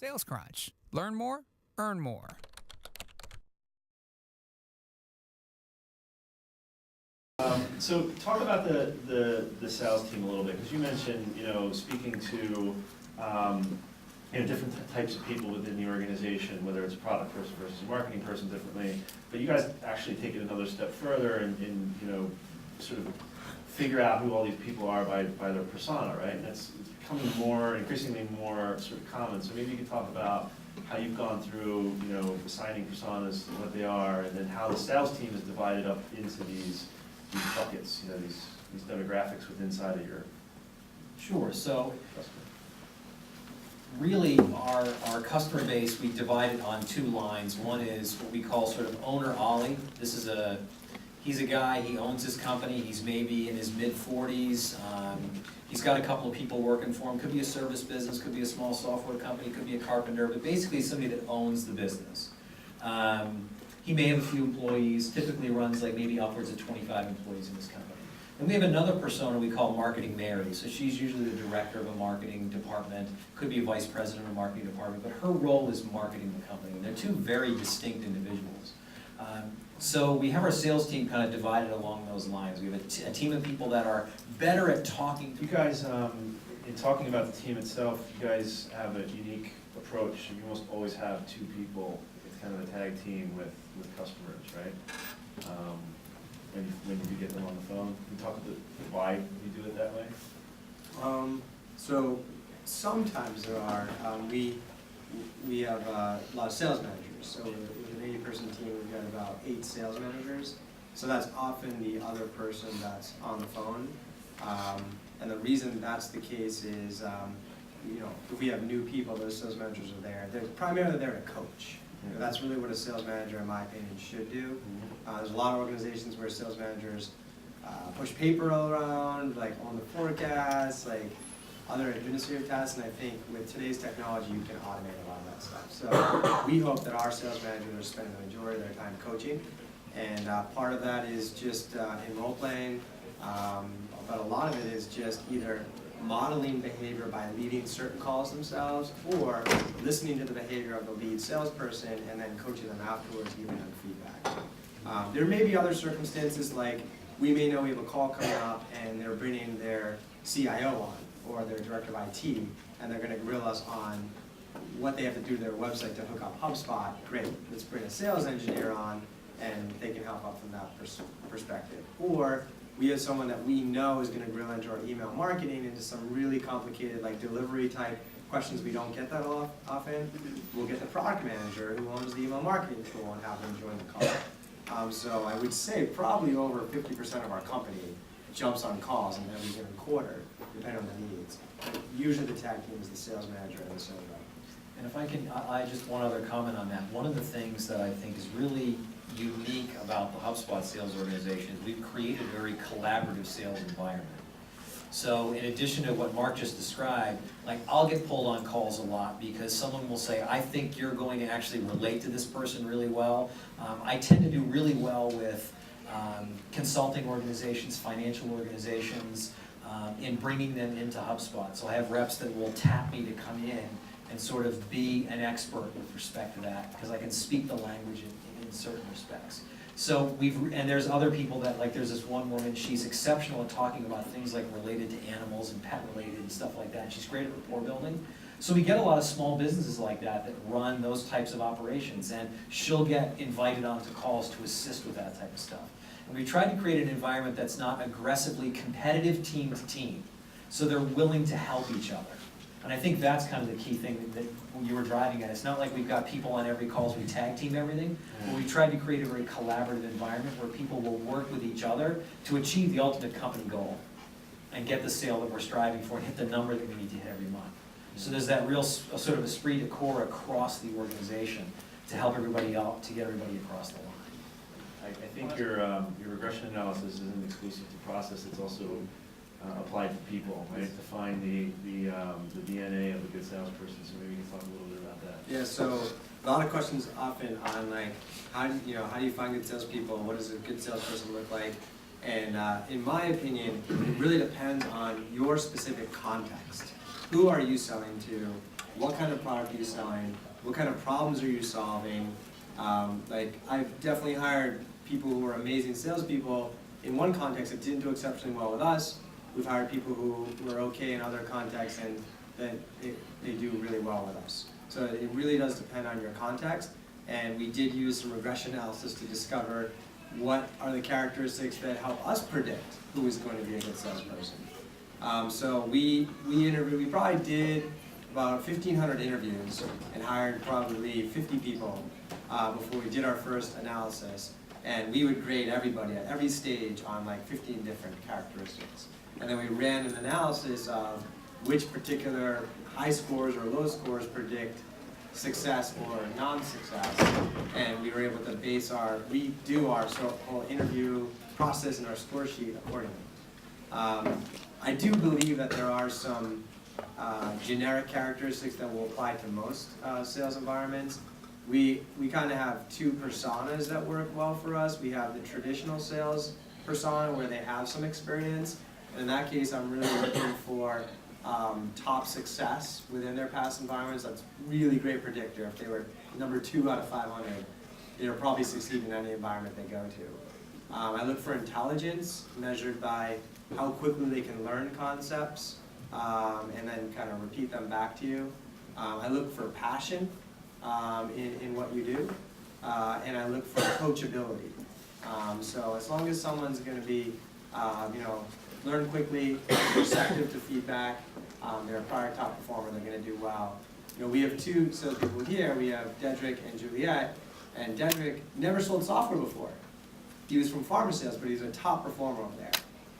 Sales Crunch. Learn more, earn more. So talk about the sales team a little bit, because you mentioned, speaking to different types of people within the organization, whether it's a product person versus a marketing person differently. But you guys actually take it another step further and sort of figure out who all these people are by their persona, right? And it's becoming increasingly more sort of common. So maybe you could talk about how you've gone through, assigning personas, what they are, and then how the sales team is divided up into these buckets, these demographics within inside of your Sure. So customer. really our customer base, we divide it on two lines. One is what we call sort of owner Ollie. He's a guy, he owns his company, he's maybe in his mid-40s. He's got a couple of people working for him. Could be a service business, could be a small software company, could be a carpenter, but basically somebody that owns the business. He may have a few employees, typically runs like maybe upwards of 25 employees in his company. And we have another persona we call Marketing Mary. So she's usually the director of a marketing department, could be a vice president of a marketing department, but her role is marketing the company. And they're two very distinct individuals. So we have our sales team kind of divided along those lines. We have a team of people that are better at talking to You guys, in talking about the team itself, you guys have a unique approach. You almost always have two people. It's kind of a tag team with customers, right? When you do get them on the phone, can you talk about why you do it that way? So sometimes there are, we have a lot of sales managers. So with an 80-person team, we've got about 8 sales managers. So that's often the other person that's on the phone. And the reason that's the case is, if we have new people, those sales managers are there. They're primarily there to coach. That's really what a sales manager, in my opinion, should do. There's a lot of organizations where sales managers push paper all around, like on the forecast, like other administrative tasks, and I think with today's technology, you can automate a lot of that stuff. So we hope that our sales managers are spending the majority of their time coaching, and part of that is just in role playing, but a lot of it is just either modeling behavior by leading certain calls themselves, or listening to the behavior of the lead salesperson and then coaching them afterwards, giving them feedback. There may be other circumstances, like we may know we have a call coming up and they're bringing their CIO on, or their director of IT, and they're going to grill us on what they have to do to their website to hook up HubSpot. Great, let's bring a sales engineer on and they can help out from that perspective. Or we have someone that we know is going to grill into our email marketing into some really complicated, like delivery type questions we don't get that often. We'll get the product manager who owns the email marketing tool and have them join the call. So I would say probably over 50% of our company jumps on calls in every given quarter, depending on the needs. Usually the tag team is the sales manager and the sales rep. And if I can, I just one other comment on that. One of the things that I think is really unique about the HubSpot sales organization is we've created a very collaborative sales environment. So in addition to what Mark just described, like I'll get pulled on calls a lot because someone will say, I think you're going to actually relate to this person really well. I tend to do really well with consulting organizations, financial organizations, in bringing them into HubSpot. So I have reps that will tap me to come in and sort of be an expert with respect to that, because I can speak the language in certain respects. So and there's other people that, like there's this one woman, she's exceptional at talking about things like related to animals and pet related and stuff like that. She's great at rapport building. So we get a lot of small businesses like that that run those types of operations, and she'll get invited onto calls to assist with that type of stuff. And we tried to create an environment that's not aggressively competitive team to team, so they're willing to help each other. And I think that's kind of the key thing that you were driving at. It's not like we've got people on every call, so we tag team everything, but we tried to create a very collaborative environment where people will work with each other to achieve the ultimate company goal and get the sale that we're striving for and hit the number that we need to hit every month. So there's that real sort of esprit de corps across the organization to help everybody out, to get everybody across the line. I think your regression analysis isn't exclusive to process, it's also applied to people, right? To find the DNA of a good salesperson. So maybe you can talk a little bit about that. Yeah, so a lot of questions often on like how do you find good salespeople? What does a good salesperson look like? And in my opinion, it really depends on your specific context. Who are you selling to, what kind of product are you selling, what kind of problems are you solving. Like, I've definitely hired people who are amazing salespeople in one context that didn't do exceptionally well with us. We've hired people who were okay in other contexts and that they do really well with us. So it really does depend on your context, and we did use some regression analysis to discover what are the characteristics that help us predict who is going to be a good salesperson. So we probably did about 1,500 interviews and hired probably 50 people before we did our first analysis. And we would grade everybody at every stage on like 15 different characteristics. And then we ran an analysis of which particular high scores or low scores predict success or non-success. And we were able to redo our whole interview process and our score sheet accordingly. I do believe that there are some generic characteristics that will apply to most sales environments. We kind of have two personas that work well for us. We have the traditional sales persona where they have some experience. And in that case, I'm really looking for top success within their past environments. That's really great predictor. If they were number 2 out of 500, they'll probably succeed in any environment they go to. I look for intelligence measured by how quickly they can learn concepts and then kind of repeat them back to you. I look for passion in what you do, and I look for coachability. So as long as someone's going to be, learn quickly, receptive to feedback, they're a prior top performer, they're going to do well. We have 2 salespeople here. We have Dedrick and Juliet, and Dedrick never sold software before. He was from pharma sales, but he's a top performer over there.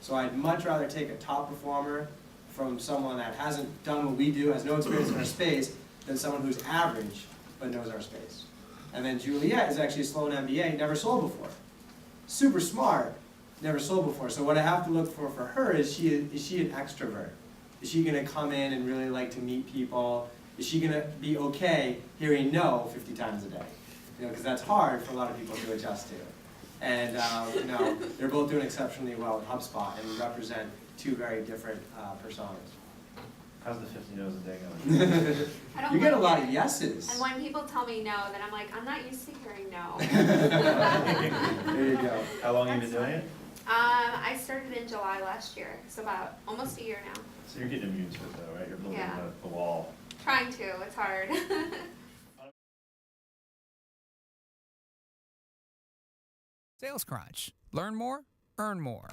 So I'd much rather take a top performer from someone that hasn't done what we do, has no experience in our space, than someone who's average but knows our space. And then Juliet is actually a Sloan MBA, never sold before. Super smart, never sold before. So what I have to look for her is she an extrovert? Is she going to come in and really like to meet people? Is she going to be okay hearing no 50 times a day? Because that's hard for a lot of people to adjust to. And they're both doing exceptionally well with HubSpot and represent 2 very different personas. How's the 50 no's a day going? I don't You get a like lot it. of yeses. And when people tell me no, then I'm like, I'm not used to hearing no. There you go. How long have you been doing it? I started in July last year, so about almost a year now. So you're getting immune to it though, right? You're building Yeah. the wall. Trying to, it's hard. Sales Crunch. Learn more, earn more.